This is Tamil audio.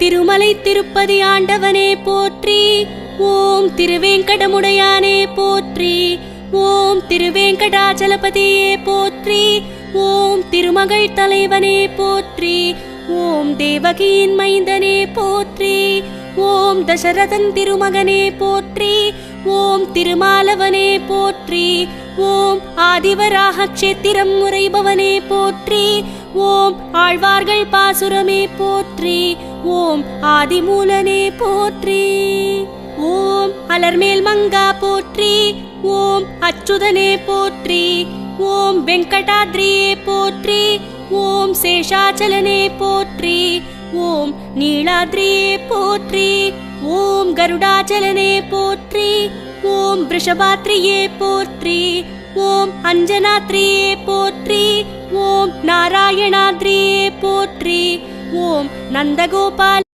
திருமலை திருப்பதி ஆண்டவனே போற்றி. ஓம் திருவேங்கடமுடையானே போற்றி. ஓம் திருவேங்கடாச்சலபதியே போற்றி. ஓம் திருமகள் தலைவனே போற்றி. ஓம் தேவகியின் மைந்தனே போற்றி. ஓம் தசரதன் திருமகனே போற்றி. ஓம் திருமாலவனே போற்றி. ஓம் ஆதிவராக க்ஷேத்திரம் உரைபவனே போற்றி. ஓம் ஆழ்வார்கள் பாசுரமே போற்றி. ஓம் ஆதிமூலனே போற்றி. ஓம் அலர்மேல் மங்கா போற்றி. ஓம் அச்சுதனே போற்றி. ஓம் வெங்கடாத்ரியே போற்றி. ஓம் சேஷாச்சலனே போற்றி. ஓம் நீலாத்ரியே போற்றி. ஓம் கருடாச்சலனே போற்றி. ஓம் ரிஷபாத்ரியே போற்றி. ஓம் அஞ்சனாத்ரியே போற்றி. ஓம் நாராயணாத்ரியே போற்றி. ஓம் நந்தகோபால்